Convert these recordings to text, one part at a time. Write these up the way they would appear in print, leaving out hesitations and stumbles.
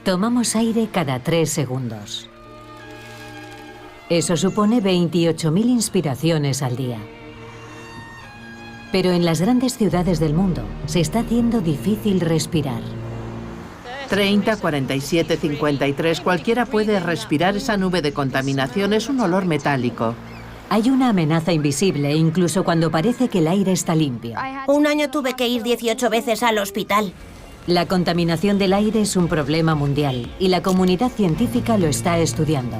Tomamos aire cada 3 segundos. Eso supone 28.000 inspiraciones al día. Pero en las grandes ciudades del mundo se está haciendo difícil respirar. 30, 47, 53, cualquiera puede respirar esa nube de contaminación, es un olor metálico. Hay una amenaza invisible incluso cuando parece que el aire está limpio. Un año tuve que ir 18 veces al hospital. La contaminación del aire es un problema mundial y la comunidad científica lo está estudiando.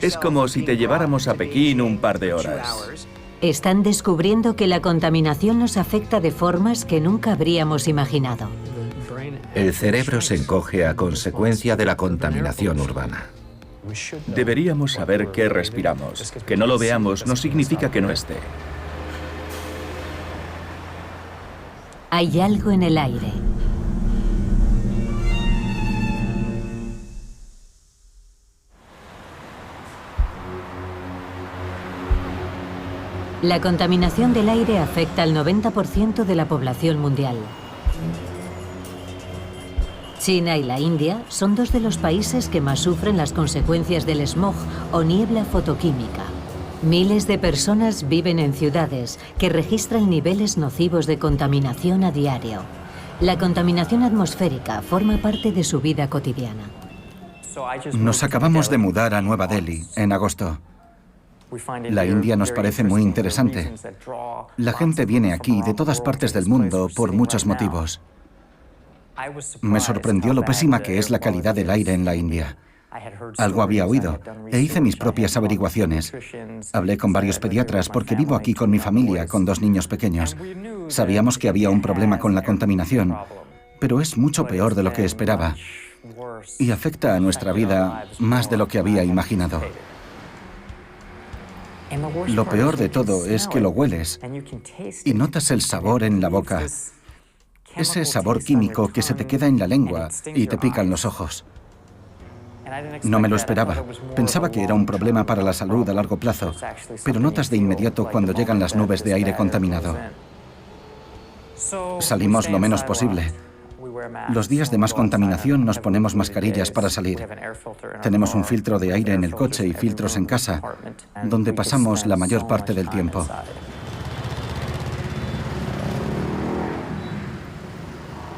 Es como si te lleváramos a Pekín un par de horas. Están descubriendo que la contaminación nos afecta de formas que nunca habríamos imaginado. El cerebro se encoge a consecuencia de la contaminación urbana. Deberíamos saber qué respiramos. Que no lo veamos no significa que no esté. Hay algo en el aire. La contaminación del aire afecta al 90% de la población mundial. China y la India son dos de los países que más sufren las consecuencias del smog o niebla fotoquímica. Miles de personas viven en ciudades que registran niveles nocivos de contaminación a diario. La contaminación atmosférica forma parte de su vida cotidiana. Nos acabamos de mudar a Nueva Delhi en agosto. La India nos parece muy interesante. La gente viene aquí de todas partes del mundo por muchos motivos. Me sorprendió lo pésima que es la calidad del aire en la India. Algo había oído e hice mis propias averiguaciones. Hablé con varios pediatras porque vivo aquí con mi familia, con 2 niños pequeños. Sabíamos que había un problema con la contaminación, pero es mucho peor de lo que esperaba y afecta a nuestra vida más de lo que había imaginado. Lo peor de todo es que lo hueles y notas el sabor en la boca. Ese sabor químico que se te queda en la lengua y te pican los ojos. No me lo esperaba. Pensaba que era un problema para la salud a largo plazo, pero notas de inmediato cuando llegan las nubes de aire contaminado. Salimos lo menos posible. Los días de más contaminación nos ponemos mascarillas para salir. Tenemos un filtro de aire en el coche y filtros en casa, donde pasamos la mayor parte del tiempo.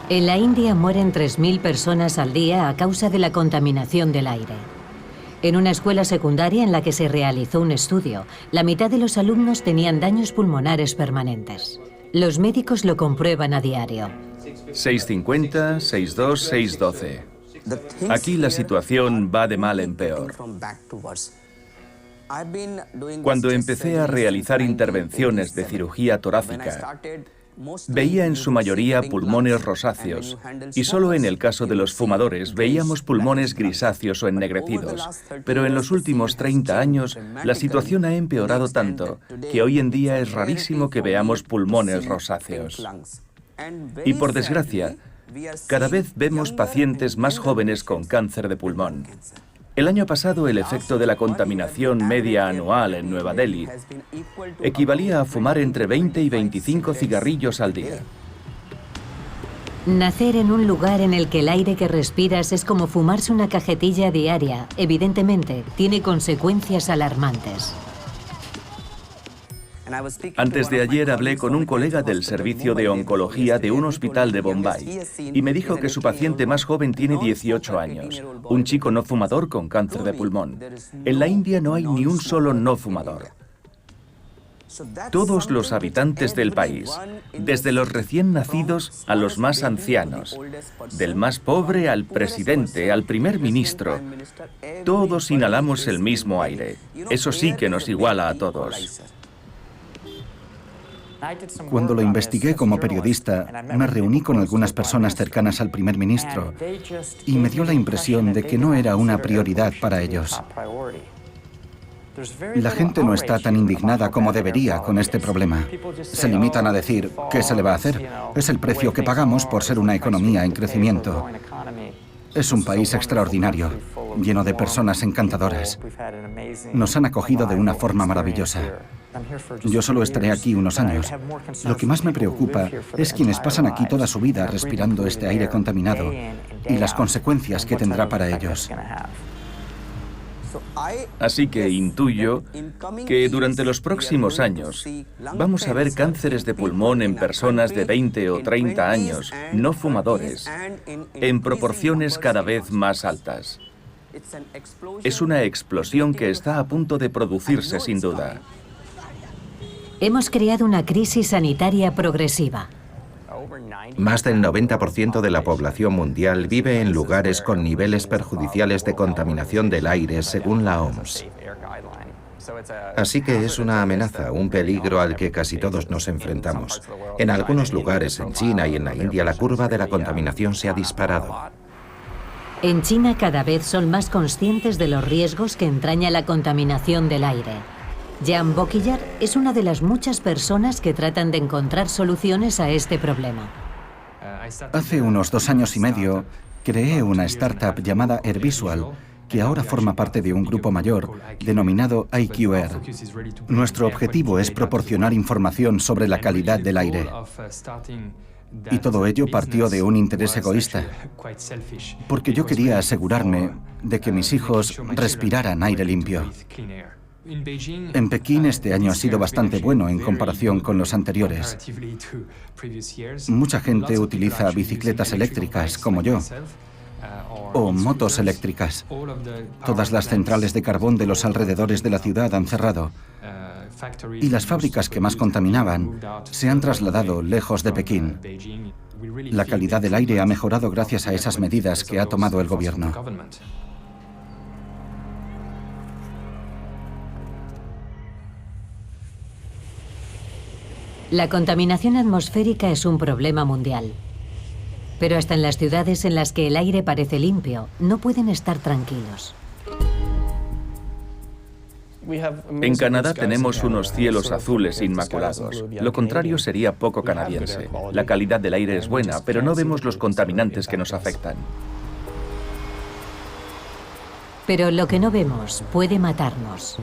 En la India mueren 3.000 personas al día a causa de la contaminación del aire. En una escuela secundaria en la que se realizó un estudio, la mitad de los alumnos tenían daños pulmonares permanentes. Los médicos lo comprueban a diario. 650, 62, 612. Aquí la situación va de mal en peor. Cuando empecé a realizar intervenciones de cirugía torácica, veía en su mayoría pulmones rosáceos y solo en el caso de los fumadores veíamos pulmones grisáceos o ennegrecidos. Pero en los últimos 30 años la situación ha empeorado tanto que hoy en día es rarísimo que veamos pulmones rosáceos. Y por desgracia, cada vez vemos pacientes más jóvenes con cáncer de pulmón. El año pasado el efecto de la contaminación media anual en Nueva Delhi equivalía a fumar entre 20 y 25 cigarrillos al día. Nacer en un lugar en el que el aire que respiras es como fumarse una cajetilla diaria, evidentemente, tiene consecuencias alarmantes. Antes de ayer hablé con un colega del servicio de oncología de un hospital de Bombay y me dijo que su paciente más joven tiene 18 años, un chico no fumador con cáncer de pulmón. En la India no hay ni un solo no fumador. Todos los habitantes del país, desde los recién nacidos a los más ancianos, del más pobre al presidente, al primer ministro, todos inhalamos el mismo aire. Eso sí que nos iguala a todos. Cuando lo investigué como periodista, me reuní con algunas personas cercanas al primer ministro y me dio la impresión de que no era una prioridad para ellos. La gente no está tan indignada como debería con este problema. Se limitan a decir, ¿qué se le va a hacer? Es el precio que pagamos por ser una economía en crecimiento. Es un país extraordinario, lleno de personas encantadoras. Nos han acogido de una forma maravillosa. Yo solo estaré aquí unos años. Lo que más me preocupa es quienes pasan aquí toda su vida respirando este aire contaminado y las consecuencias que tendrá para ellos. Así que intuyo que durante los próximos años vamos a ver cánceres de pulmón en personas de 20 o 30 años, no fumadores, en proporciones cada vez más altas. Es una explosión que está a punto de producirse, sin duda. Hemos creado una crisis sanitaria progresiva. Más del 90% de la población mundial vive en lugares con niveles perjudiciales de contaminación del aire, según la OMS. Así que es una amenaza, un peligro al que casi todos nos enfrentamos. En algunos lugares, en China y en la India, la curva de la contaminación se ha disparado. En China cada vez son más conscientes de los riesgos que entraña la contaminación del aire. Jan Bokillar es una de las muchas personas que tratan de encontrar soluciones a este problema. Hace unos 2 años y medio creé una startup llamada AirVisual, que ahora forma parte de un grupo mayor denominado IQR. Nuestro objetivo es proporcionar información sobre la calidad del aire. Y todo ello partió de un interés egoísta, porque yo quería asegurarme de que mis hijos respiraran aire limpio. En Pekín este año ha sido bastante bueno en comparación con los anteriores. Mucha gente utiliza bicicletas eléctricas, como yo, o motos eléctricas. Todas las centrales de carbón de los alrededores de la ciudad han cerrado, y las fábricas que más contaminaban se han trasladado lejos de Pekín. La calidad del aire ha mejorado gracias a esas medidas que ha tomado el gobierno. La contaminación atmosférica es un problema mundial. Pero hasta en las ciudades en las que el aire parece limpio, no pueden estar tranquilos. En Canadá tenemos unos cielos azules inmaculados. Lo contrario sería poco canadiense. La calidad del aire es buena, pero no vemos los contaminantes que nos afectan. Pero lo que no vemos puede matarnos.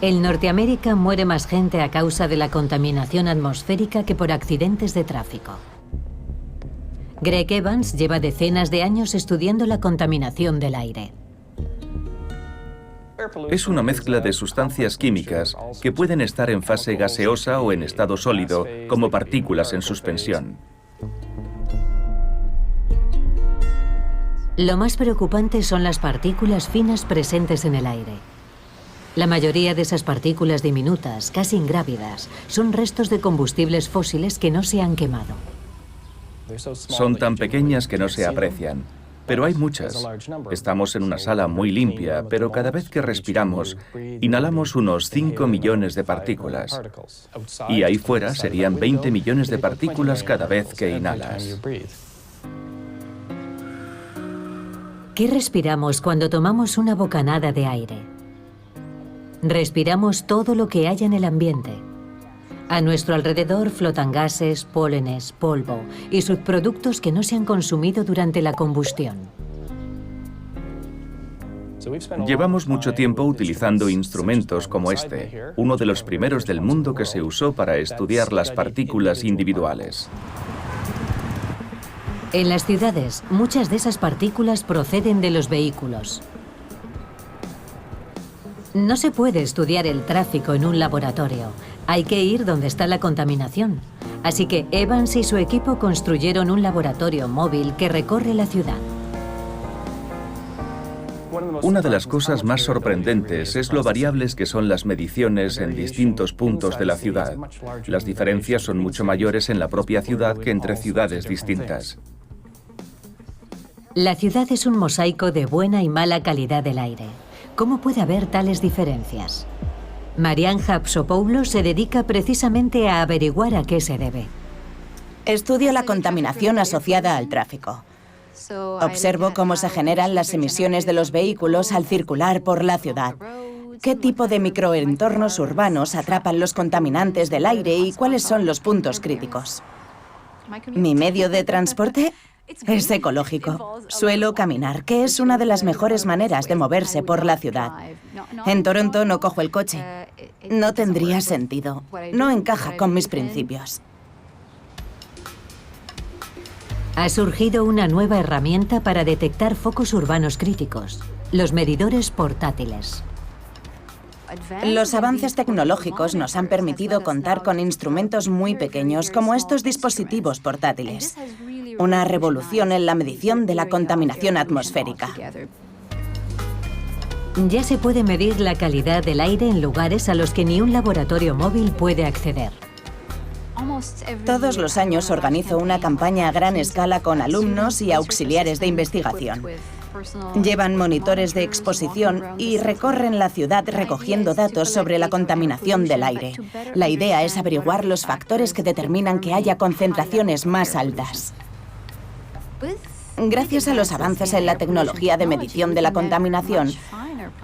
En Norteamérica muere más gente a causa de la contaminación atmosférica que por accidentes de tráfico. Greg Evans lleva decenas de años estudiando la contaminación del aire. Es una mezcla de sustancias químicas que pueden estar en fase gaseosa o en estado sólido, como partículas en suspensión. Lo más preocupante son las partículas finas presentes en el aire. La mayoría de esas partículas diminutas, casi ingrávidas, son restos de combustibles fósiles que no se han quemado. Son tan pequeñas que no se aprecian, pero hay muchas. Estamos en una sala muy limpia, pero cada vez que respiramos, inhalamos unos 5 millones de partículas. Y ahí fuera serían 20 millones de partículas cada vez que inhalas. ¿Qué respiramos cuando tomamos una bocanada de aire? Respiramos todo lo que haya en el ambiente. A nuestro alrededor flotan gases, pólenes, polvo y subproductos que no se han consumido durante la combustión. Llevamos mucho tiempo utilizando instrumentos como este, uno de los primeros del mundo que se usó para estudiar las partículas individuales. En las ciudades, muchas de esas partículas proceden de los vehículos. No se puede estudiar el tráfico en un laboratorio. Hay que ir donde está la contaminación. Así que Evans y su equipo construyeron un laboratorio móvil que recorre la ciudad. Una de las cosas más sorprendentes es lo variables que son las mediciones en distintos puntos de la ciudad. Las diferencias son mucho mayores en la propia ciudad que entre ciudades distintas. La ciudad es un mosaico de buena y mala calidad del aire. ¿Cómo puede haber tales diferencias? Marian Hapsopoulos se dedica precisamente a averiguar a qué se debe. Estudio la contaminación asociada al tráfico. Observo cómo se generan las emisiones de los vehículos al circular por la ciudad. ¿Qué tipo de microentornos urbanos atrapan los contaminantes del aire y cuáles son los puntos críticos? Mi medio de transporte Es ecológico. Suelo caminar, que es una de las mejores maneras de moverse por la ciudad. En Toronto no cojo el coche. No tendría sentido. No encaja con mis principios. Ha surgido una nueva herramienta para detectar focos urbanos críticos: los medidores portátiles. Los avances tecnológicos nos han permitido contar con instrumentos muy pequeños como estos dispositivos portátiles. Una revolución en la medición de la contaminación atmosférica. Ya se puede medir la calidad del aire en lugares a los que ni un laboratorio móvil puede acceder. Todos los años organizo una campaña a gran escala con alumnos y auxiliares de investigación. Llevan monitores de exposición y recorren la ciudad recogiendo datos sobre la contaminación del aire. La idea es averiguar los factores que determinan que haya concentraciones más altas. Gracias a los avances en la tecnología de medición de la contaminación,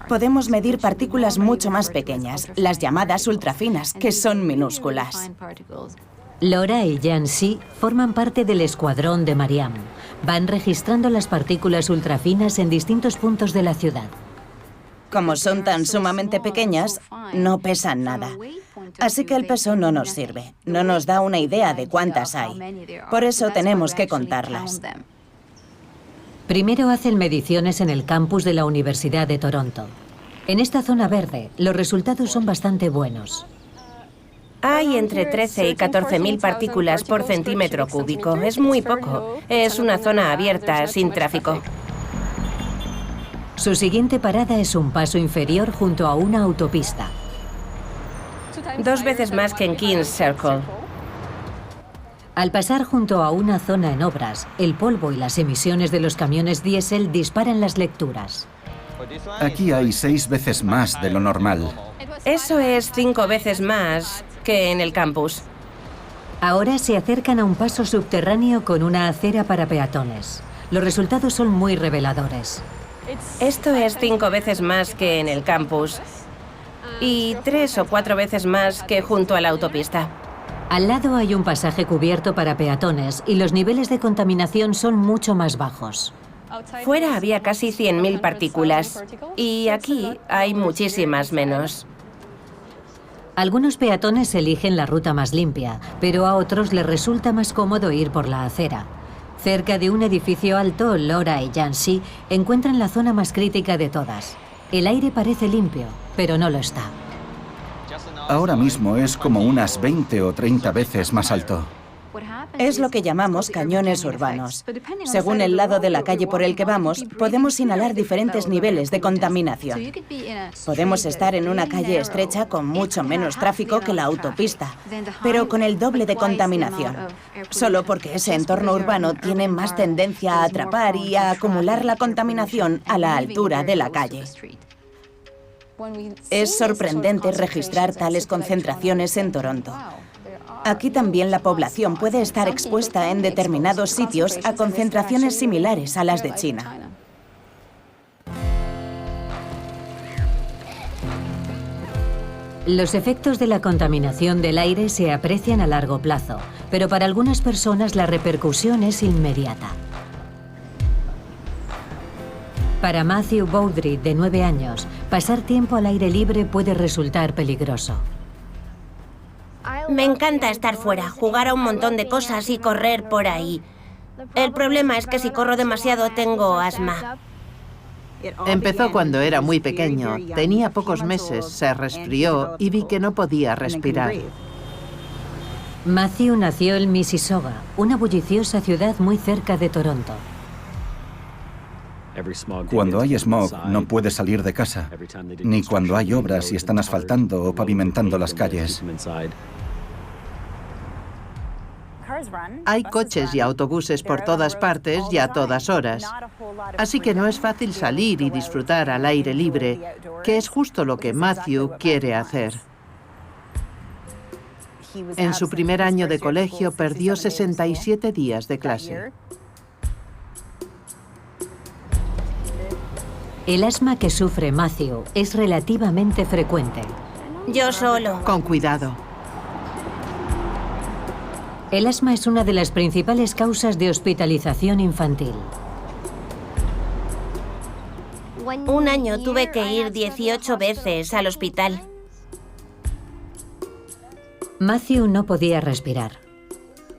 podemos medir partículas mucho más pequeñas, las llamadas ultrafinas, que son minúsculas. Laura y Yancy forman parte del escuadrón de Mariam. Van registrando las partículas ultrafinas en distintos puntos de la ciudad. Como son tan sumamente pequeñas, no pesan nada. Así que el peso no nos sirve. No nos da una idea de cuántas hay. Por eso tenemos que contarlas. Primero hacen mediciones en el campus de la Universidad de Toronto. En esta zona verde, los resultados son bastante buenos. Hay entre 13 y 14.000 partículas por centímetro cúbico. Es muy poco. Es una zona abierta, sin tráfico. Su siguiente parada es un paso inferior junto a una autopista. 2 veces más que en Kings Circle. Al pasar junto a una zona en obras, el polvo y las emisiones de los camiones diésel disparan las lecturas. Aquí hay 6 veces más de lo normal. Eso es 5 veces más que en el campus. Ahora se acercan a un paso subterráneo con una acera para peatones. Los resultados son muy reveladores. Esto es 5 veces más que en el campus y 3 o 4 veces más que junto a la autopista. Al lado hay un pasaje cubierto para peatones y los niveles de contaminación son mucho más bajos. Fuera había casi 100.000 partículas y aquí hay muchísimas menos. Algunos peatones eligen la ruta más limpia, pero a otros les resulta más cómodo ir por la acera. Cerca de un edificio alto, Laura y Yancy encuentran la zona más crítica de todas. El aire parece limpio, pero no lo está. Ahora mismo es como unas 20 o 30 veces más alto. Es lo que llamamos cañones urbanos. Según el lado de la calle por el que vamos, podemos inhalar diferentes niveles de contaminación. Podemos estar en una calle estrecha con mucho menos tráfico que la autopista, pero con el doble de contaminación, solo porque ese entorno urbano tiene más tendencia a atrapar y a acumular la contaminación a la altura de la calle. Es sorprendente registrar tales concentraciones en Toronto. Aquí también la población puede estar expuesta en determinados sitios a concentraciones similares a las de China. Los efectos de la contaminación del aire se aprecian a largo plazo, pero para algunas personas la repercusión es inmediata. Para Matthew Bowdry, de 9 años, pasar tiempo al aire libre puede resultar peligroso. Me encanta estar fuera, jugar a un montón de cosas y correr por ahí. El problema es que si corro demasiado tengo asma. Empezó cuando era muy pequeño. Tenía pocos meses, se resfrió y vi que no podía respirar. Matthew nació en Mississauga, una bulliciosa ciudad muy cerca de Toronto. Cuando hay smog no puedes salir de casa, ni cuando hay obras y están asfaltando o pavimentando las calles. Hay coches y autobuses por todas partes y a todas horas. Así que no es fácil salir y disfrutar al aire libre, que es justo lo que Matthew quiere hacer. En su primer año de colegio perdió 67 días de clase. El asma que sufre Matthew es relativamente frecuente. Yo solo. Con cuidado. El asma es una de las principales causas de hospitalización infantil. Un año tuve que ir 18 veces al hospital. Matthew no podía respirar.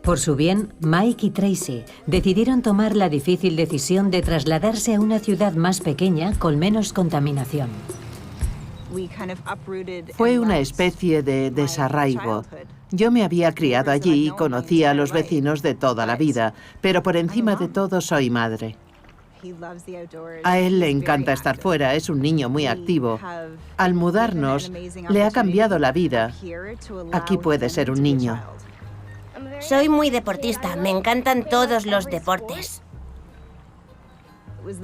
Por su bien, Mike y Tracy decidieron tomar la difícil decisión de trasladarse a una ciudad más pequeña con menos contaminación. Fue una especie de desarraigo. Yo me había criado allí y conocía a los vecinos de toda la vida, pero por encima de todo soy madre. A él le encanta estar fuera, es un niño muy activo. Al mudarnos, le ha cambiado la vida. Aquí puede ser un niño. Soy muy deportista, me encantan todos los deportes.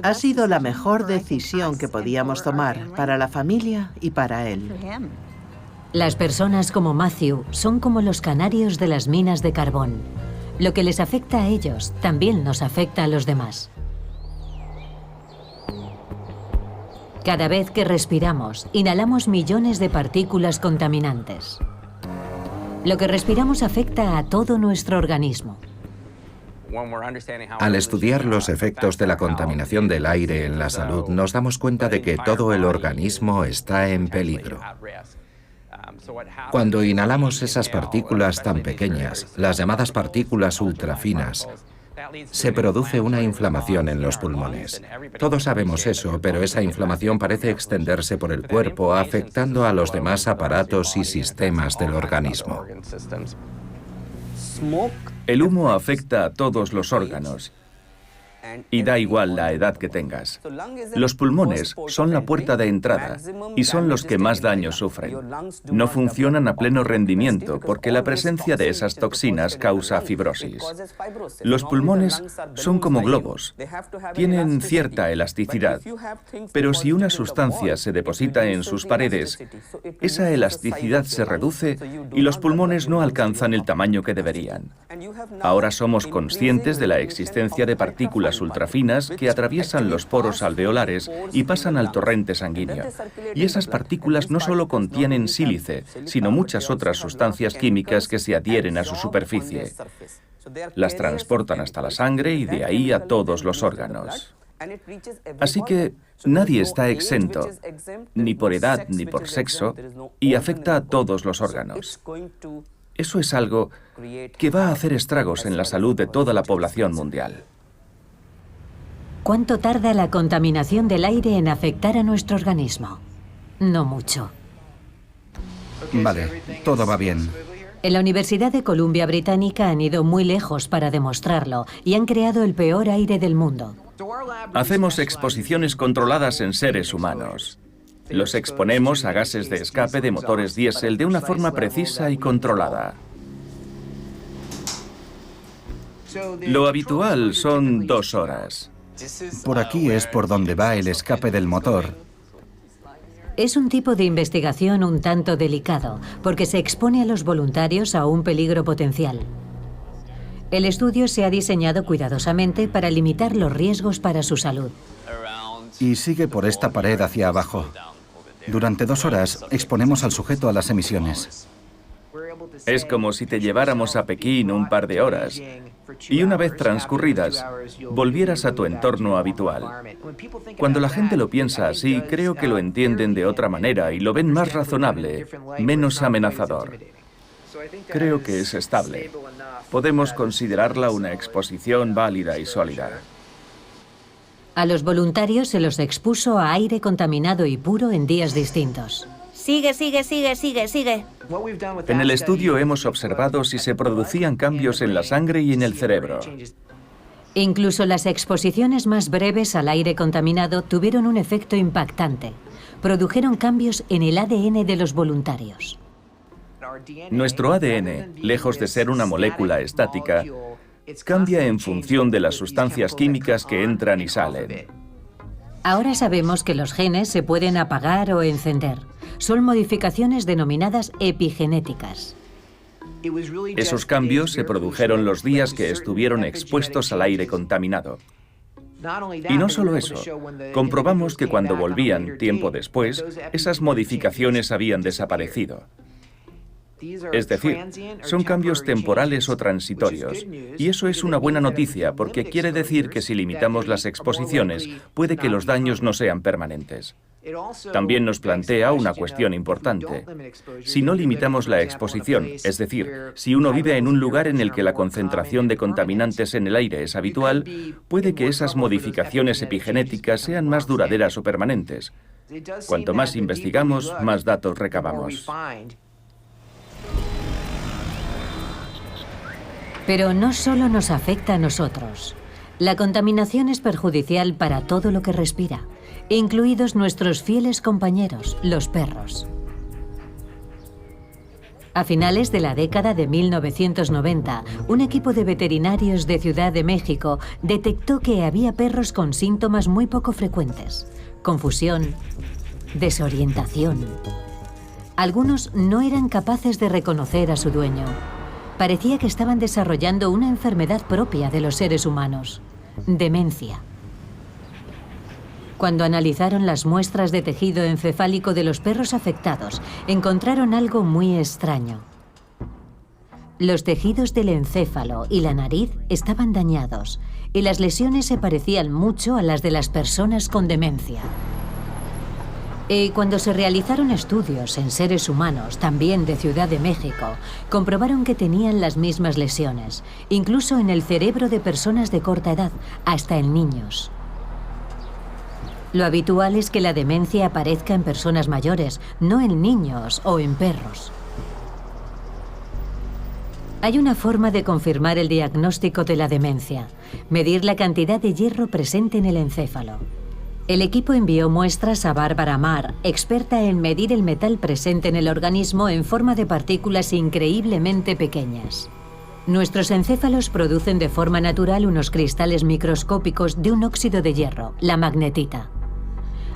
Ha sido la mejor decisión que podíamos tomar para la familia y para él. Las personas como Matthew son como los canarios de las minas de carbón. Lo que les afecta a ellos también nos afecta a los demás. Cada vez que respiramos, inhalamos millones de partículas contaminantes. Lo que respiramos afecta a todo nuestro organismo. Al estudiar los efectos de la contaminación del aire en la salud, nos damos cuenta de que todo el organismo está en peligro. Cuando inhalamos esas partículas tan pequeñas, las llamadas partículas ultrafinas, se produce una inflamación en los pulmones. Todos sabemos eso, pero esa inflamación parece extenderse por el cuerpo, afectando a los demás aparatos y sistemas del organismo. El humo afecta a todos los órganos y da igual la edad que tengas. Los pulmones son la puerta de entrada y son los que más daño sufren. No funcionan a pleno rendimiento porque la presencia de esas toxinas causa fibrosis. Los pulmones son como globos. Tienen cierta elasticidad, pero si una sustancia se deposita en sus paredes, esa elasticidad se reduce y los pulmones no alcanzan el tamaño que deberían. Ahora somos conscientes de la existencia de partículas ultrafinas que atraviesan los poros alveolares y pasan al torrente sanguíneo. Y esas partículas no solo contienen sílice, sino muchas otras sustancias químicas que se adhieren a su superficie. Las transportan hasta la sangre y de ahí a todos los órganos. Así que nadie está exento, ni por edad ni por sexo, y afecta a todos los órganos. Eso es algo que va a hacer estragos en la salud de toda la población mundial. ¿Cuánto tarda la contaminación del aire en afectar a nuestro organismo? No mucho. Vale, todo va bien. En la Universidad de Columbia Británica han ido muy lejos para demostrarlo y han creado el peor aire del mundo. Hacemos exposiciones controladas en seres humanos. Los exponemos a gases de escape de motores diésel de una forma precisa y controlada. Lo habitual son 2 horas. Por aquí es por donde va el escape del motor. Es un tipo de investigación un tanto delicado, porque se expone a los voluntarios a un peligro potencial. El estudio se ha diseñado cuidadosamente para limitar los riesgos para su salud. Y sigue por esta pared hacia abajo. Durante 2 horas exponemos al sujeto a las emisiones. Es como si te lleváramos a Pekín un par de horas y una vez transcurridas, volvieras a tu entorno habitual. Cuando la gente lo piensa así, creo que lo entienden de otra manera y lo ven más razonable, menos amenazador. Creo que es estable. Podemos considerarla una exposición válida y sólida. A los voluntarios se los expuso a aire contaminado y puro en días distintos. Sigue. En el estudio hemos observado si se producían cambios en la sangre y en el cerebro. Incluso las exposiciones más breves al aire contaminado tuvieron un efecto impactante. Produjeron cambios en el ADN de los voluntarios. Nuestro ADN, lejos de ser una molécula estática, cambia en función de las sustancias químicas que entran y salen. Ahora sabemos que los genes se pueden apagar o encender. Son modificaciones denominadas epigenéticas. Esos cambios se produjeron los días que estuvieron expuestos al aire contaminado. Y no solo eso, comprobamos que cuando volvían, tiempo después, esas modificaciones habían desaparecido. Es decir, son cambios temporales o transitorios. Y eso es una buena noticia porque quiere decir que si limitamos las exposiciones, puede que los daños no sean permanentes. También nos plantea una cuestión importante. Si no limitamos la exposición, es decir, si uno vive en un lugar en el que la concentración de contaminantes en el aire es habitual, puede que esas modificaciones epigenéticas sean más duraderas o permanentes. Cuanto más investigamos, más datos recabamos. Pero no solo nos afecta a nosotros. La contaminación es perjudicial para todo lo que respira, incluidos nuestros fieles compañeros, los perros. A finales de la década de 1990, un equipo de veterinarios de Ciudad de México detectó que había perros con síntomas muy poco frecuentes: confusión, desorientación. Algunos no eran capaces de reconocer a su dueño. Parecía que estaban desarrollando una enfermedad propia de los seres humanos: demencia. Cuando analizaron las muestras de tejido encefálico de los perros afectados, encontraron algo muy extraño. Los tejidos del encéfalo y la nariz estaban dañados, y las lesiones se parecían mucho a las de las personas con demencia. Y cuando se realizaron estudios en seres humanos, también de Ciudad de México, comprobaron que tenían las mismas lesiones, incluso en el cerebro de personas de corta edad, hasta en niños. Lo habitual es que la demencia aparezca en personas mayores, no en niños o en perros. Hay una forma de confirmar el diagnóstico de la demencia: medir la cantidad de hierro presente en el encéfalo. El equipo envió muestras a Bárbara Marr, experta en medir el metal presente en el organismo en forma de partículas increíblemente pequeñas. Nuestros encéfalos producen de forma natural unos cristales microscópicos de un óxido de hierro, la magnetita.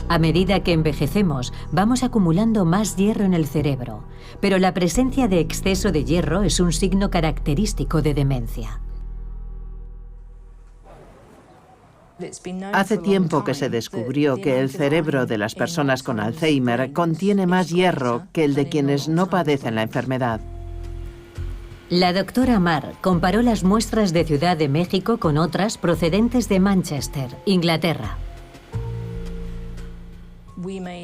A medida que envejecemos, vamos acumulando más hierro en el cerebro, pero la presencia de exceso de hierro es un signo característico de demencia. Hace tiempo que se descubrió que el cerebro de las personas con Alzheimer contiene más hierro que el de quienes no padecen la enfermedad. La doctora Marr comparó las muestras de Ciudad de México con otras procedentes de Manchester, Inglaterra.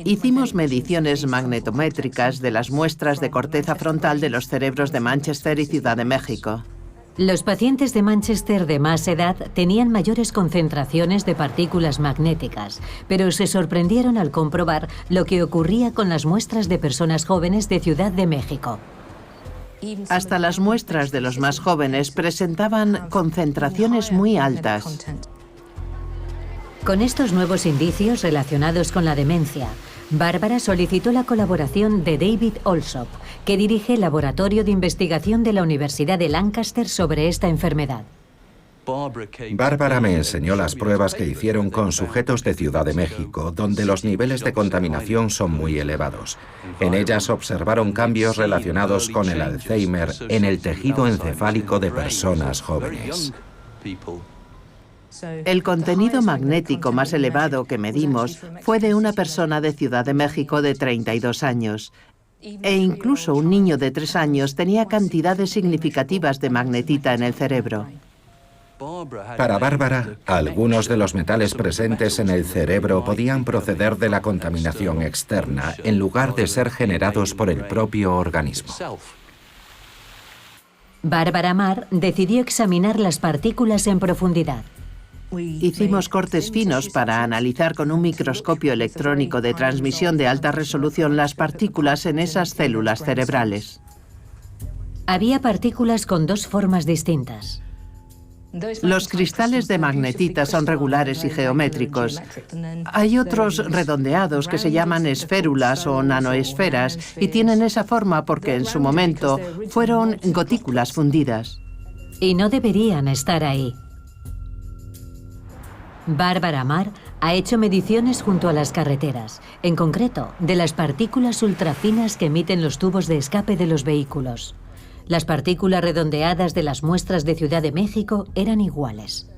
Hicimos mediciones magnetométricas de las muestras de corteza frontal de los cerebros de Manchester y Ciudad de México. Los pacientes de Manchester de más edad tenían mayores concentraciones de partículas magnéticas, pero se sorprendieron al comprobar lo que ocurría con las muestras de personas jóvenes de Ciudad de México. Hasta las muestras de los más jóvenes presentaban concentraciones muy altas. Con estos nuevos indicios relacionados con la demencia, Bárbara solicitó la colaboración de David Alsop, que dirige el Laboratorio de Investigación de la Universidad de Lancaster sobre esta enfermedad. Bárbara me enseñó las pruebas que hicieron con sujetos de Ciudad de México, donde los niveles de contaminación son muy elevados. En ellas observaron cambios relacionados con el Alzheimer en el tejido encefálico de personas jóvenes. El contenido magnético más elevado que medimos fue de una persona de Ciudad de México de 32 años. E incluso un niño de 3 años tenía cantidades significativas de magnetita en el cerebro. Para Bárbara, algunos de los metales presentes en el cerebro podían proceder de la contaminación externa, en lugar de ser generados por el propio organismo. Bárbara Marr decidió examinar las partículas en profundidad. Hicimos cortes finos para analizar con un microscopio electrónico de transmisión de alta resolución las partículas en esas células cerebrales. Había partículas con dos formas distintas. Los cristales de magnetita son regulares y geométricos. Hay otros redondeados que se llaman esférulas o nanoesferas y tienen esa forma porque en su momento fueron gotículas fundidas. Y no deberían estar ahí. Bárbara Marr ha hecho mediciones junto a las carreteras, en concreto, de las partículas ultrafinas que emiten los tubos de escape de los vehículos. Las partículas redondeadas de las muestras de Ciudad de México eran iguales.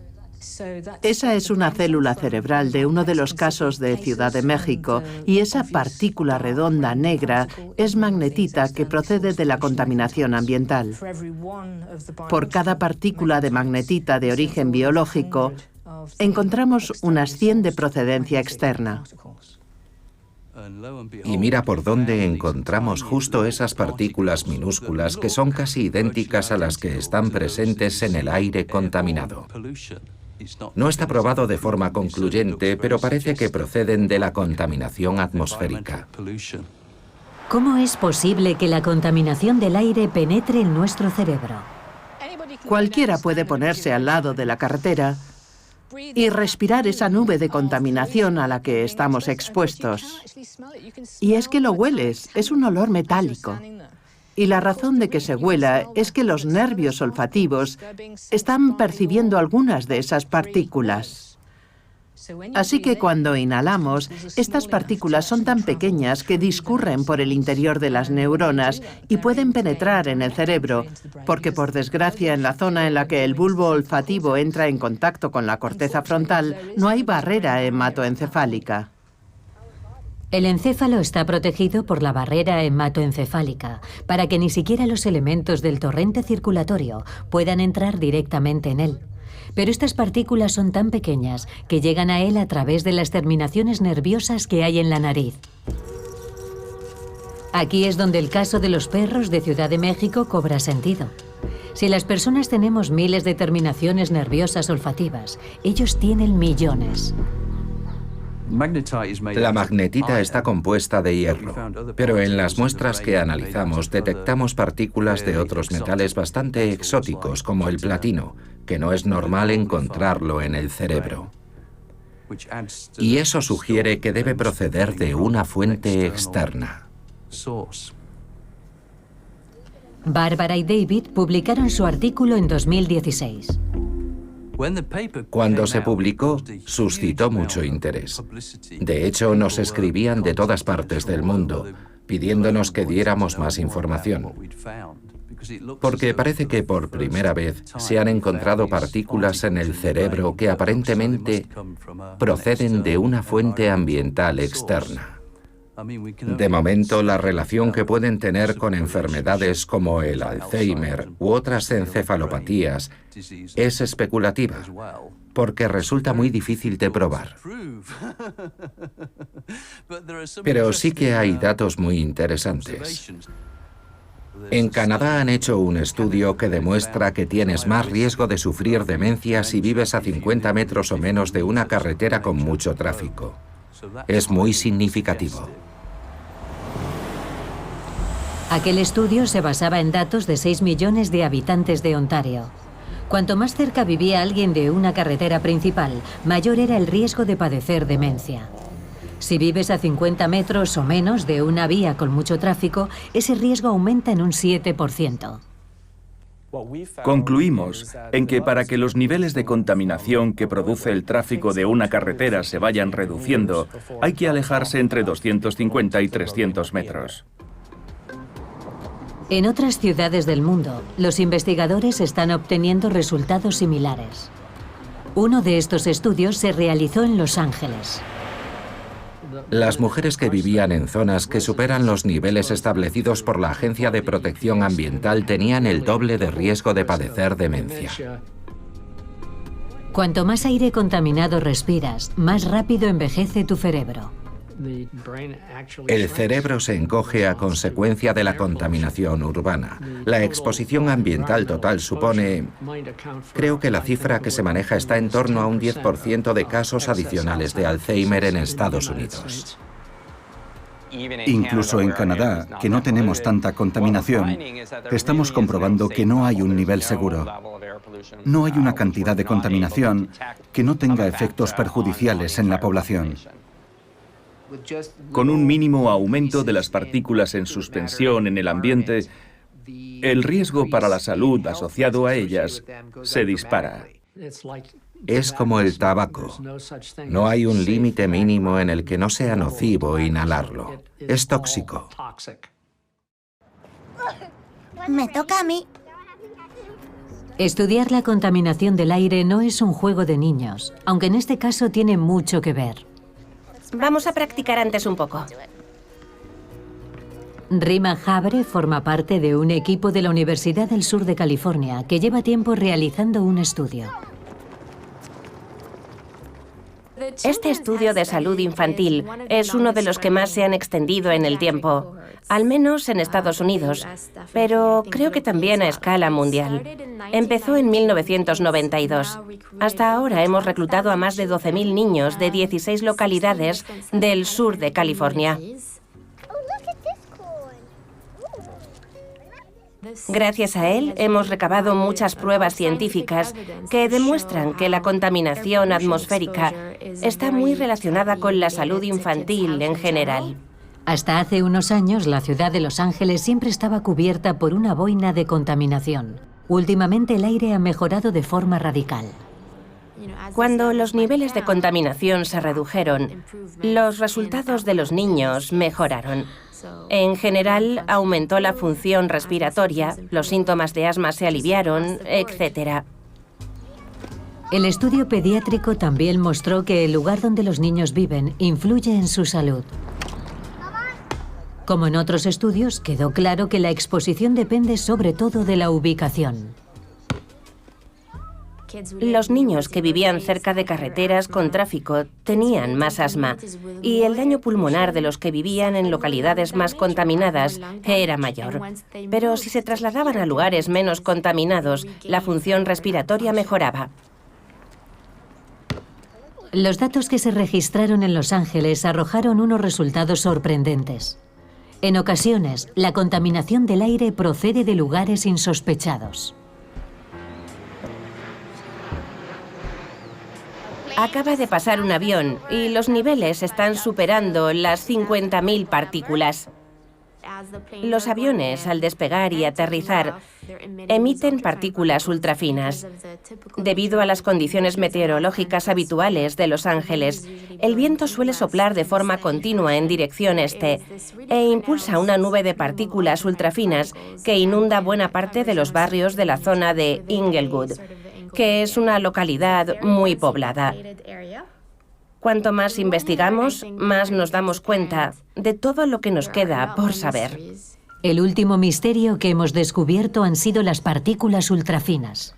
Esa es una célula cerebral de uno de los casos de Ciudad de México y esa partícula redonda negra es magnetita que procede de la contaminación ambiental. Por cada partícula de magnetita de origen biológico, encontramos unas 100 de procedencia externa. Y mira por dónde encontramos justo esas partículas minúsculas que son casi idénticas a las que están presentes en el aire contaminado. No está probado de forma concluyente, pero parece que proceden de la contaminación atmosférica. ¿Cómo es posible que la contaminación del aire penetre en nuestro cerebro? Cualquiera puede ponerse al lado de la carretera y respirar esa nube de contaminación a la que estamos expuestos. Y es que lo hueles, es un olor metálico. Y la razón de que se huela es que los nervios olfativos están percibiendo algunas de esas partículas. Así que cuando inhalamos, estas partículas son tan pequeñas que discurren por el interior de las neuronas y pueden penetrar en el cerebro, porque por desgracia en la zona en la que el bulbo olfativo entra en contacto con la corteza frontal no hay barrera hematoencefálica. El encéfalo está protegido por la barrera hematoencefálica para que ni siquiera los elementos del torrente circulatorio puedan entrar directamente en él. Pero estas partículas son tan pequeñas que llegan a él a través de las terminaciones nerviosas que hay en la nariz. Aquí es donde el caso de los perros de Ciudad de México cobra sentido. Si las personas tenemos miles de terminaciones nerviosas olfativas, ellos tienen millones. La magnetita está compuesta de hierro, pero en las muestras que analizamos detectamos partículas de otros metales bastante exóticos, como el platino, que no es normal encontrarlo en el cerebro. Y eso sugiere que debe proceder de una fuente externa. Bárbara y David publicaron su artículo en 2016. Cuando se publicó, suscitó mucho interés. De hecho, nos escribían de todas partes del mundo, pidiéndonos que diéramos más información. Porque parece que por primera vez se han encontrado partículas en el cerebro que aparentemente proceden de una fuente ambiental externa. De momento, la relación que pueden tener con enfermedades como el Alzheimer u otras encefalopatías es especulativa, porque resulta muy difícil de probar. Pero sí que hay datos muy interesantes. En Canadá han hecho un estudio que demuestra que tienes más riesgo de sufrir demencia si vives a 50 metros o menos de una carretera con mucho tráfico. Es muy significativo. Aquel estudio se basaba en datos de 6 millones de habitantes de Ontario. Cuanto más cerca vivía alguien de una carretera principal, mayor era el riesgo de padecer demencia. Si vives a 50 metros o menos de una vía con mucho tráfico, ese riesgo aumenta en un 7%. Concluimos en que para que los niveles de contaminación que produce el tráfico de una carretera se vayan reduciendo, hay que alejarse entre 250 y 300 metros. En otras ciudades del mundo, los investigadores están obteniendo resultados similares. Uno de estos estudios se realizó en Los Ángeles. Las mujeres que vivían en zonas que superan los niveles establecidos por la Agencia de Protección Ambiental tenían el doble de riesgo de padecer demencia. Cuanto más aire contaminado respiras, más rápido envejece tu cerebro. El cerebro se encoge a consecuencia de la contaminación urbana. La exposición ambiental total supone... Creo que la cifra que se maneja está en torno a un 10% de casos adicionales de Alzheimer en Estados Unidos. Incluso en Canadá, que no tenemos tanta contaminación, estamos comprobando que no hay un nivel seguro. No hay una cantidad de contaminación que no tenga efectos perjudiciales en la población. Con un mínimo aumento de las partículas en suspensión en el ambiente, el riesgo para la salud asociado a ellas se dispara. Es como el tabaco. No hay un límite mínimo en el que no sea nocivo inhalarlo. Es tóxico. Me toca a mí. Estudiar la contaminación del aire no es un juego de niños, aunque en este caso tiene mucho que ver. Vamos a practicar antes un poco. Rima Habre forma parte de un equipo de la Universidad del Sur de California que lleva tiempo realizando un estudio. Este estudio de salud infantil es uno de los que más se han extendido en el tiempo, al menos en Estados Unidos, pero creo que también a escala mundial. Empezó en 1992. Hasta ahora hemos reclutado a más de 12.000 niños de 16 localidades del sur de California. Gracias a él, hemos recabado muchas pruebas científicas que demuestran que la contaminación atmosférica está muy relacionada con la salud infantil en general. Hasta hace unos años, la ciudad de Los Ángeles siempre estaba cubierta por una boina de contaminación. Últimamente, el aire ha mejorado de forma radical. Cuando los niveles de contaminación se redujeron, los resultados de los niños mejoraron. En general, aumentó la función respiratoria, los síntomas de asma se aliviaron, etc. El estudio pediátrico también mostró que el lugar donde los niños viven influye en su salud. Como en otros estudios, quedó claro que la exposición depende sobre todo de la ubicación. Los niños que vivían cerca de carreteras con tráfico tenían más asma y el daño pulmonar de los que vivían en localidades más contaminadas era mayor. Pero si se trasladaban a lugares menos contaminados, la función respiratoria mejoraba. Los datos que se registraron en Los Ángeles arrojaron unos resultados sorprendentes. En ocasiones, la contaminación del aire procede de lugares insospechados. Acaba de pasar un avión y los niveles están superando las 50.000 partículas. Los aviones, al despegar y aterrizar, emiten partículas ultrafinas. Debido a las condiciones meteorológicas habituales de Los Ángeles, el viento suele soplar de forma continua en dirección este e impulsa una nube de partículas ultrafinas que inunda buena parte de los barrios de la zona de Inglewood, que es una localidad muy poblada. Cuanto más investigamos, más nos damos cuenta de todo lo que nos queda por saber. El último misterio que hemos descubierto han sido las partículas ultrafinas.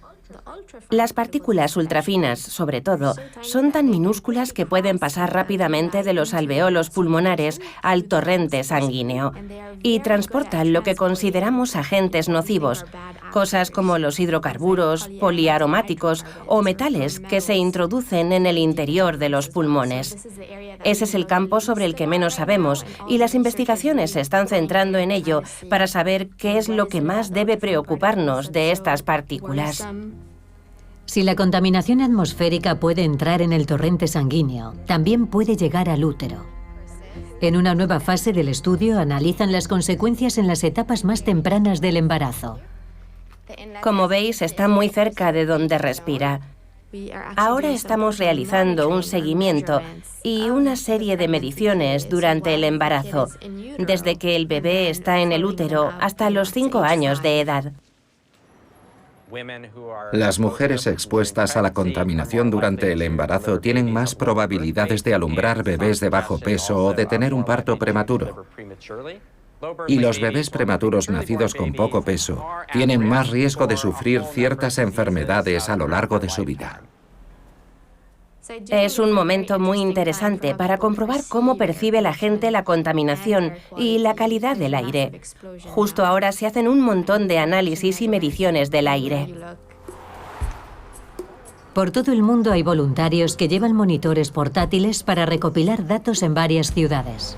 Las partículas ultrafinas, sobre todo, son tan minúsculas que pueden pasar rápidamente de los alveolos pulmonares al torrente sanguíneo y transportan lo que consideramos agentes nocivos, cosas como los hidrocarburos, poliaromáticos o metales que se introducen en el interior de los pulmones. Ese es el campo sobre el que menos sabemos y las investigaciones se están centrando en ello para saber qué es lo que más debe preocuparnos de estas partículas. Si la contaminación atmosférica puede entrar en el torrente sanguíneo, también puede llegar al útero. En una nueva fase del estudio analizan las consecuencias en las etapas más tempranas del embarazo. Como veis, está muy cerca de donde respira. Ahora estamos realizando un seguimiento y una serie de mediciones durante el embarazo, desde que el bebé está en el útero hasta los 5 años de edad. Las mujeres expuestas a la contaminación durante el embarazo tienen más probabilidades de alumbrar bebés de bajo peso o de tener un parto prematuro. Y los bebés prematuros nacidos con poco peso tienen más riesgo de sufrir ciertas enfermedades a lo largo de su vida. Es un momento muy interesante para comprobar cómo percibe la gente la contaminación y la calidad del aire. Justo ahora se hacen un montón de análisis y mediciones del aire. Por todo el mundo hay voluntarios que llevan monitores portátiles para recopilar datos en varias ciudades.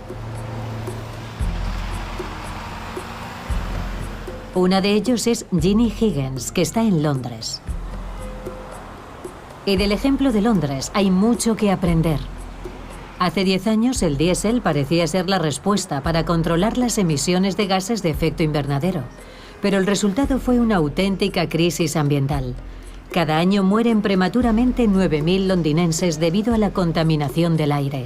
Una de ellos es Ginny Higgins, que está en Londres. Y del ejemplo de Londres hay mucho que aprender. Hace 10 años el diésel parecía ser la respuesta para controlar las emisiones de gases de efecto invernadero, pero el resultado fue una auténtica crisis ambiental. Cada año mueren prematuramente 9.000 londinenses debido a la contaminación del aire.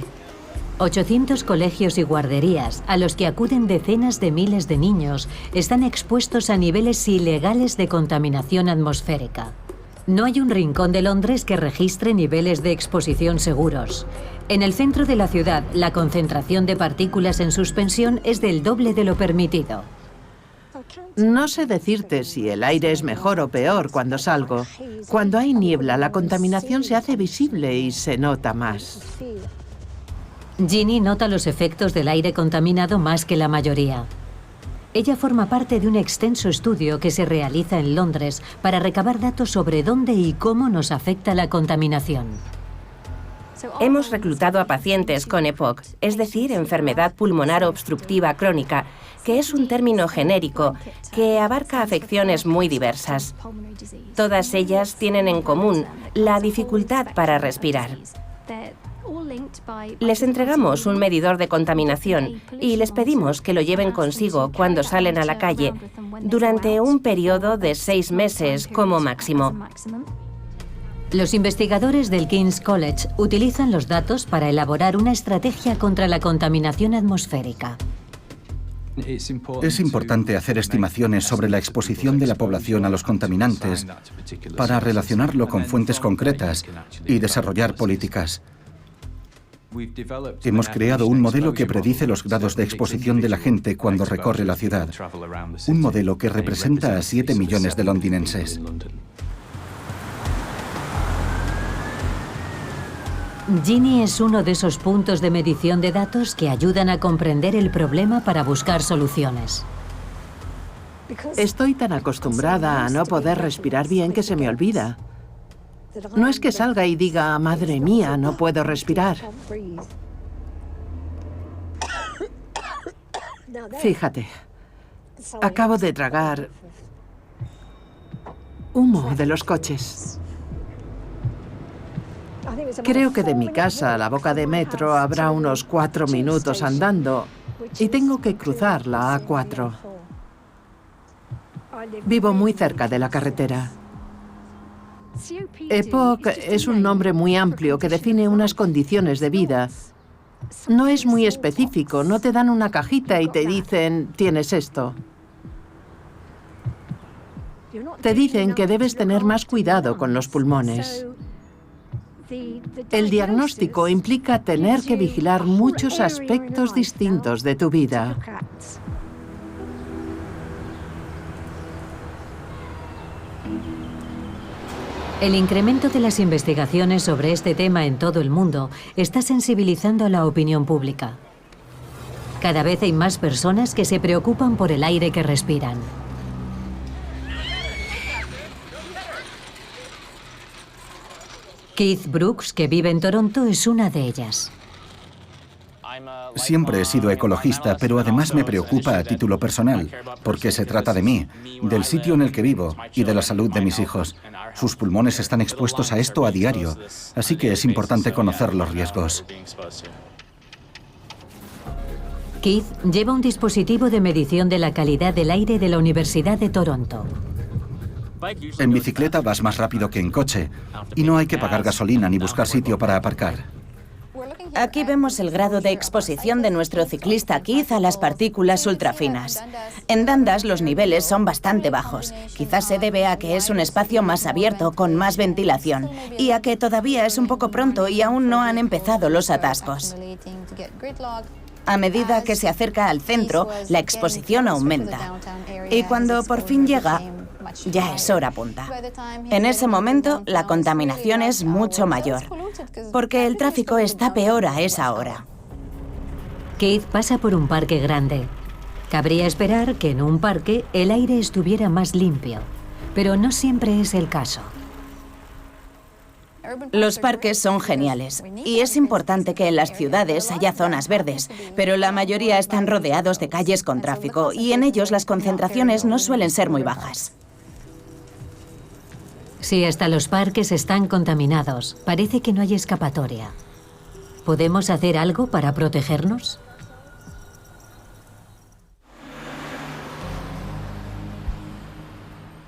800 colegios y guarderías, a los que acuden decenas de miles de niños, están expuestos a niveles ilegales de contaminación atmosférica. No hay un rincón de Londres que registre niveles de exposición seguros. En el centro de la ciudad, la concentración de partículas en suspensión es del doble de lo permitido. No sé decirte si el aire es mejor o peor cuando salgo. Cuando hay niebla, la contaminación se hace visible y se nota más. Ginny nota los efectos del aire contaminado más que la mayoría. Ella forma parte de un extenso estudio que se realiza en Londres para recabar datos sobre dónde y cómo nos afecta la contaminación. Hemos reclutado a pacientes con EPOC, es decir, enfermedad pulmonar obstructiva crónica, que es un término genérico que abarca afecciones muy diversas. Todas ellas tienen en común la dificultad para respirar. Les entregamos un medidor de contaminación y les pedimos que lo lleven consigo cuando salen a la calle durante un periodo de 6 meses como máximo. Los investigadores del King's College utilizan los datos para elaborar una estrategia contra la contaminación atmosférica. Es importante hacer estimaciones sobre la exposición de la población a los contaminantes para relacionarlo con fuentes concretas y desarrollar políticas. Hemos creado un modelo que predice los grados de exposición de la gente cuando recorre la ciudad. Un modelo que representa a 7 millones de londinenses. Ginny es uno de esos puntos de medición de datos que ayudan a comprender el problema para buscar soluciones. Estoy tan acostumbrada a no poder respirar bien que se me olvida. No es que salga y diga, madre mía, no puedo respirar. Fíjate, acabo de tragar humo de los coches. Creo que de mi casa a la boca de metro habrá unos 4 minutos andando y tengo que cruzar la A4. Vivo muy cerca de la carretera. EPOC es un nombre muy amplio que define unas condiciones de vida. No es muy específico, no te dan una cajita y te dicen, tienes esto. Te dicen que debes tener más cuidado con los pulmones. El diagnóstico implica tener que vigilar muchos aspectos distintos de tu vida. El incremento de las investigaciones sobre este tema en todo el mundo está sensibilizando a la opinión pública. Cada vez hay más personas que se preocupan por el aire que respiran. Keith Brooks, que vive en Toronto, es una de ellas. Siempre he sido ecologista, pero además me preocupa a título personal, porque se trata de mí, del sitio en el que vivo y de la salud de mis hijos. Sus pulmones están expuestos a esto a diario, así que es importante conocer los riesgos. Keith lleva un dispositivo de medición de la calidad del aire de la Universidad de Toronto. En bicicleta vas más rápido que en coche y no hay que pagar gasolina ni buscar sitio para aparcar. Aquí vemos el grado de exposición de nuestro ciclista Keith a las partículas ultrafinas. En Dundas los niveles son bastante bajos. Quizás se debe a que es un espacio más abierto, con más ventilación, y a que todavía es un poco pronto y aún no han empezado los atascos. A medida que se acerca al centro, la exposición aumenta. Y cuando por fin llega, ya es hora punta. En ese momento, la contaminación es mucho mayor, porque el tráfico está peor a esa hora. Keith pasa por un parque grande. Cabría esperar que en un parque el aire estuviera más limpio, pero no siempre es el caso. Los parques son geniales y es importante que en las ciudades haya zonas verdes, pero la mayoría están rodeados de calles con tráfico y en ellos las concentraciones no suelen ser muy bajas. Si hasta los parques están contaminados, parece que no hay escapatoria. ¿Podemos hacer algo para protegernos?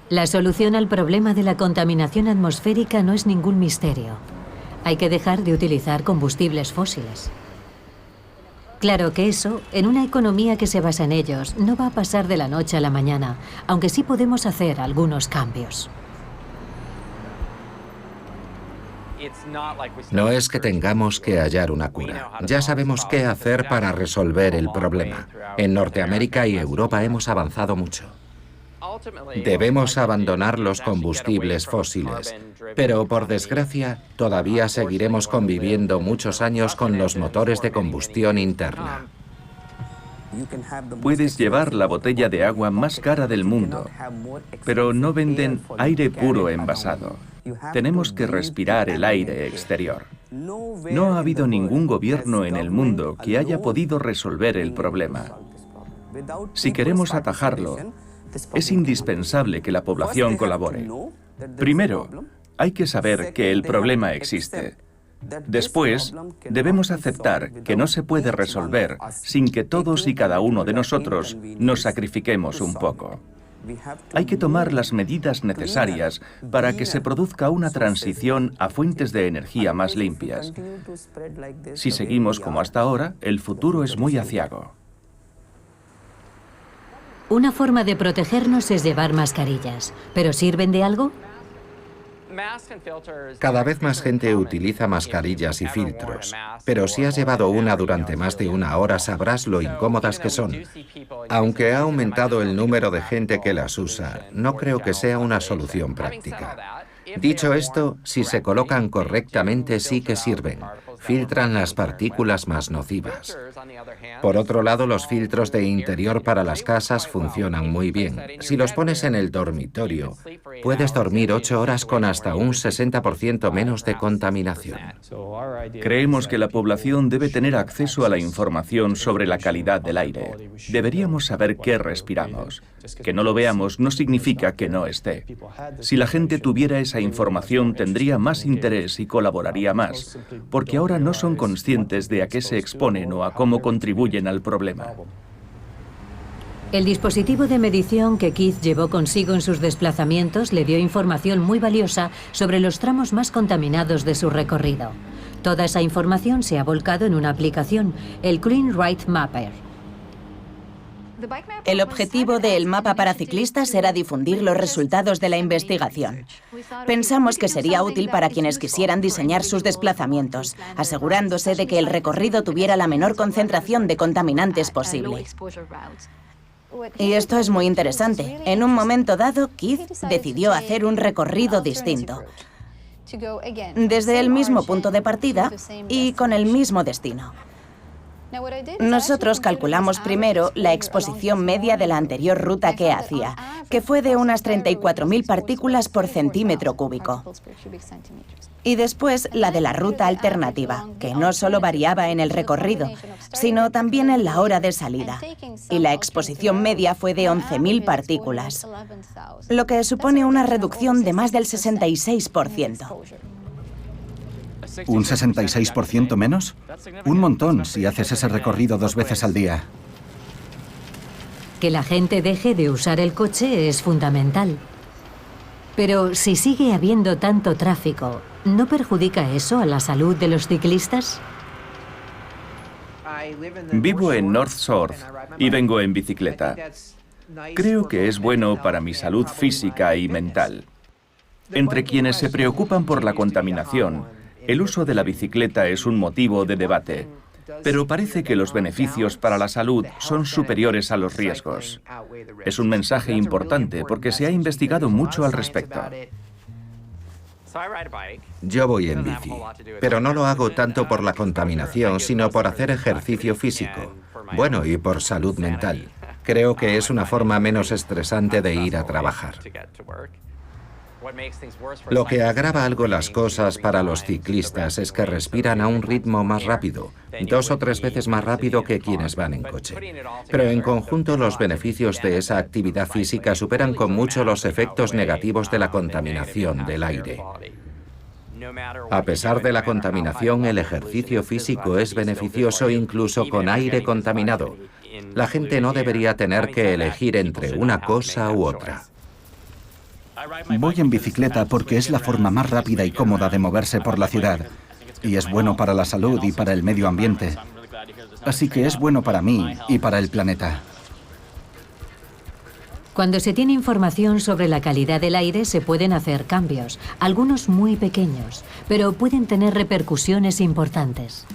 La solución al problema de la contaminación atmosférica no es ningún misterio. Hay que dejar de utilizar combustibles fósiles. Claro que eso, en una economía que se basa en ellos, no va a pasar de la noche a la mañana, aunque sí podemos hacer algunos cambios. No es que tengamos que hallar una cura. Ya sabemos qué hacer para resolver el problema. En Norteamérica y Europa hemos avanzado mucho. Debemos abandonar los combustibles fósiles, pero por desgracia todavía seguiremos conviviendo muchos años con los motores de combustión interna. Puedes llevar la botella de agua más cara del mundo, pero no venden aire puro envasado. Tenemos que respirar el aire exterior. No ha habido ningún gobierno en el mundo que haya podido resolver el problema. Si queremos atajarlo, es indispensable que la población colabore. Primero, hay que saber que el problema existe. Después, debemos aceptar que no se puede resolver sin que todos y cada uno de nosotros nos sacrifiquemos un poco. Hay que tomar las medidas necesarias para que se produzca una transición a fuentes de energía más limpias. Si seguimos como hasta ahora, el futuro es muy aciago. Una forma de protegernos es llevar mascarillas. ¿Pero sirven de algo? Cada vez más gente utiliza mascarillas y filtros, pero si has llevado una durante más de una hora sabrás lo incómodas que son. Aunque ha aumentado el número de gente que las usa, no creo que sea una solución práctica. Dicho esto, si se colocan correctamente sí que sirven. Filtran las partículas más nocivas. Por otro lado, los filtros de interior para las casas funcionan muy bien. Si los pones en el dormitorio, puedes dormir 8 horas con hasta un 60% menos de contaminación. Creemos que la población debe tener acceso a la información sobre la calidad del aire. Deberíamos saber qué respiramos. Que no lo veamos no significa que no esté. Si la gente tuviera esa información, tendría más interés y colaboraría más, porque ahora no son conscientes de a qué se exponen o a cómo contribuyen al problema. El dispositivo de medición que Keith llevó consigo en sus desplazamientos le dio información muy valiosa sobre los tramos más contaminados de su recorrido. Toda esa información se ha volcado en una aplicación, el Clean Ride Mapper. El objetivo del mapa para ciclistas era difundir los resultados de la investigación. Pensamos que sería útil para quienes quisieran diseñar sus desplazamientos, asegurándose de que el recorrido tuviera la menor concentración de contaminantes posible. Y esto es muy interesante. En un momento dado, Keith decidió hacer un recorrido distinto, desde el mismo punto de partida y con el mismo destino. Nosotros calculamos primero la exposición media de la anterior ruta que hacía, que fue de unas 34.000 partículas por centímetro cúbico. Y después la de la ruta alternativa, que no solo variaba en el recorrido, sino también en la hora de salida. Y la exposición media fue de 11.000 partículas, lo que supone una reducción de más del 66%. ¿Un 66% menos? Un montón si haces ese recorrido 2 veces al día. Que la gente deje de usar el coche es fundamental. Pero si sigue habiendo tanto tráfico, ¿no perjudica eso a la salud de los ciclistas? Vivo en North Shore y vengo en bicicleta. Creo que es bueno para mi salud física y mental. Entre quienes se preocupan por la contaminación, el uso de la bicicleta es un motivo de debate, pero parece que los beneficios para la salud son superiores a los riesgos. Es un mensaje importante porque se ha investigado mucho al respecto. Yo voy en bici, pero no lo hago tanto por la contaminación, sino por hacer ejercicio físico. Bueno, y por salud mental. Creo que es una forma menos estresante de ir a trabajar. Lo que agrava algo las cosas para los ciclistas es que respiran a un ritmo más rápido, 2 o 3 veces más rápido que quienes van en coche. Pero en conjunto los beneficios de esa actividad física superan con mucho los efectos negativos de la contaminación del aire. A pesar de la contaminación, el ejercicio físico es beneficioso incluso con aire contaminado. La gente no debería tener que elegir entre una cosa u otra. Voy en bicicleta porque es la forma más rápida y cómoda de moverse por la ciudad. Y es bueno para la salud y para el medio ambiente. Así que es bueno para mí y para el planeta. Cuando se tiene información sobre la calidad del aire se pueden hacer cambios, algunos muy pequeños, pero pueden tener repercusiones importantes.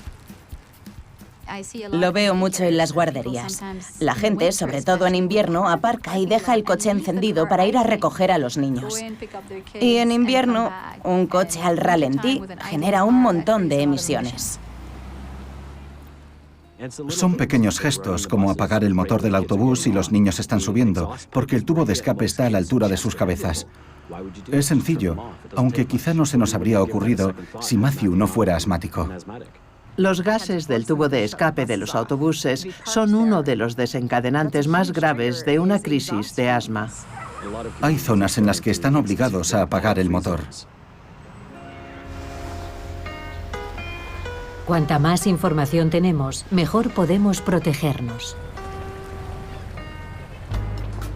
Lo veo mucho en las guarderías. La gente, sobre todo en invierno, aparca y deja el coche encendido para ir a recoger a los niños. Y en invierno, un coche al ralentí genera un montón de emisiones. Son pequeños gestos, como apagar el motor del autobús si los niños están subiendo, porque el tubo de escape está a la altura de sus cabezas. Es sencillo, aunque quizá no se nos habría ocurrido si Matthew no fuera asmático. Los gases del tubo de escape de los autobuses son uno de los desencadenantes más graves de una crisis de asma. Hay zonas en las que están obligados a apagar el motor. Cuanta más información tenemos, mejor podemos protegernos.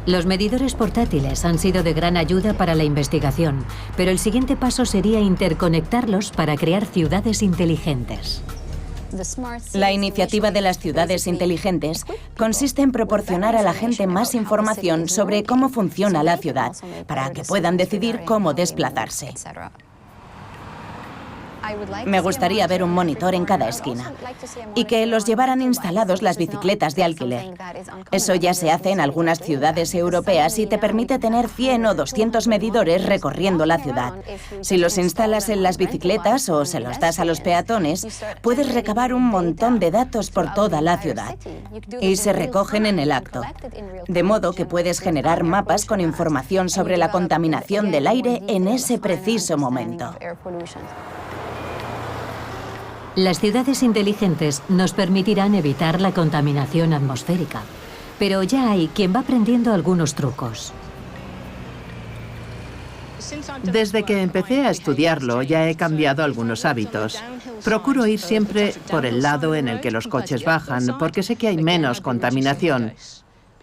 Los medidores portátiles han sido de gran ayuda para la investigación, pero el siguiente paso sería interconectarlos para crear ciudades inteligentes. La iniciativa de las ciudades inteligentes consiste en proporcionar a la gente más información sobre cómo funciona la ciudad, para que puedan decidir cómo desplazarse. Me gustaría ver un monitor en cada esquina y que los llevaran instalados las bicicletas de alquiler. Eso ya se hace en algunas ciudades europeas y te permite tener 100 o 200 medidores recorriendo la ciudad. Si los instalas en las bicicletas o se los das a los peatones, puedes recabar un montón de datos por toda la ciudad y se recogen en el acto. De modo que puedes generar mapas con información sobre la contaminación del aire en ese preciso momento. Las ciudades inteligentes nos permitirán evitar la contaminación atmosférica, pero ya hay quien va aprendiendo algunos trucos. Desde que empecé a estudiarlo ya he cambiado algunos hábitos. Procuro ir siempre por el lado en el que los coches bajan, porque sé que hay menos contaminación.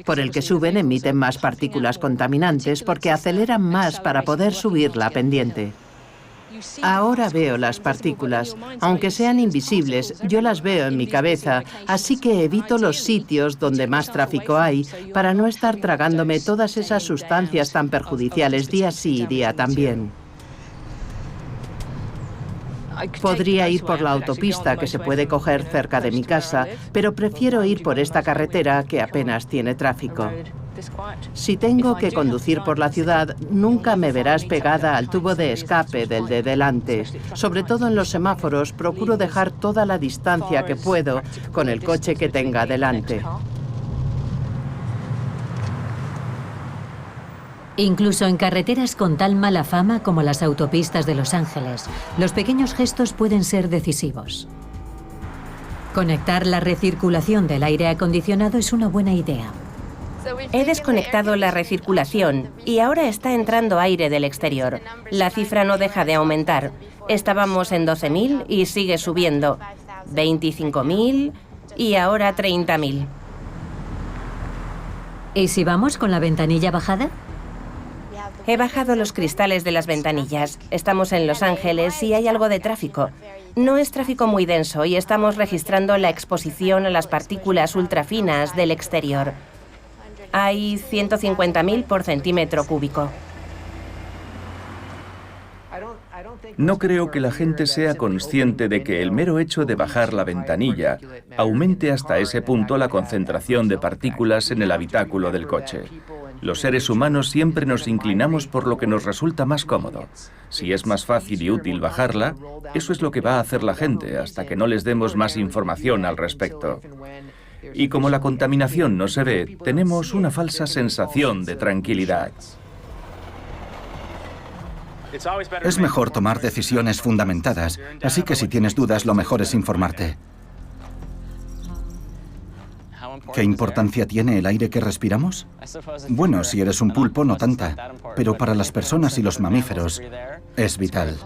Por el que suben emiten más partículas contaminantes porque aceleran más para poder subir la pendiente. Ahora veo las partículas. Aunque sean invisibles, yo las veo en mi cabeza, así que evito los sitios donde más tráfico hay para no estar tragándome todas esas sustancias tan perjudiciales día sí y día también. Podría ir por la autopista que se puede coger cerca de mi casa, pero prefiero ir por esta carretera que apenas tiene tráfico. Si tengo que conducir por la ciudad, nunca me verás pegada al tubo de escape del de delante. Sobre todo en los semáforos, procuro dejar toda la distancia que puedo con el coche que tenga delante. Incluso en carreteras con tan mala fama como las autopistas de Los Ángeles, los pequeños gestos pueden ser decisivos. Conectar la recirculación del aire acondicionado es una buena idea. He desconectado la recirculación y ahora está entrando aire del exterior. La cifra no deja de aumentar. Estábamos en 12.000 y sigue subiendo. 25.000 y ahora 30.000. ¿Y si vamos con la ventanilla bajada? He bajado los cristales de las ventanillas. Estamos en Los Ángeles y hay algo de tráfico. No es tráfico muy denso y estamos registrando la exposición a las partículas ultrafinas del exterior. Hay 150.000 por centímetro cúbico. No creo que la gente sea consciente de que el mero hecho de bajar la ventanilla aumente hasta ese punto la concentración de partículas en el habitáculo del coche. Los seres humanos siempre nos inclinamos por lo que nos resulta más cómodo. Si es más fácil y útil bajarla, eso es lo que va a hacer la gente hasta que no les demos más información al respecto. Y como la contaminación no se ve, tenemos una falsa sensación de tranquilidad. Es mejor tomar decisiones fundamentadas, así que si tienes dudas, lo mejor es informarte. ¿Qué importancia tiene el aire que respiramos? Bueno, si eres un pulpo, no tanta, pero para las personas y los mamíferos es vital.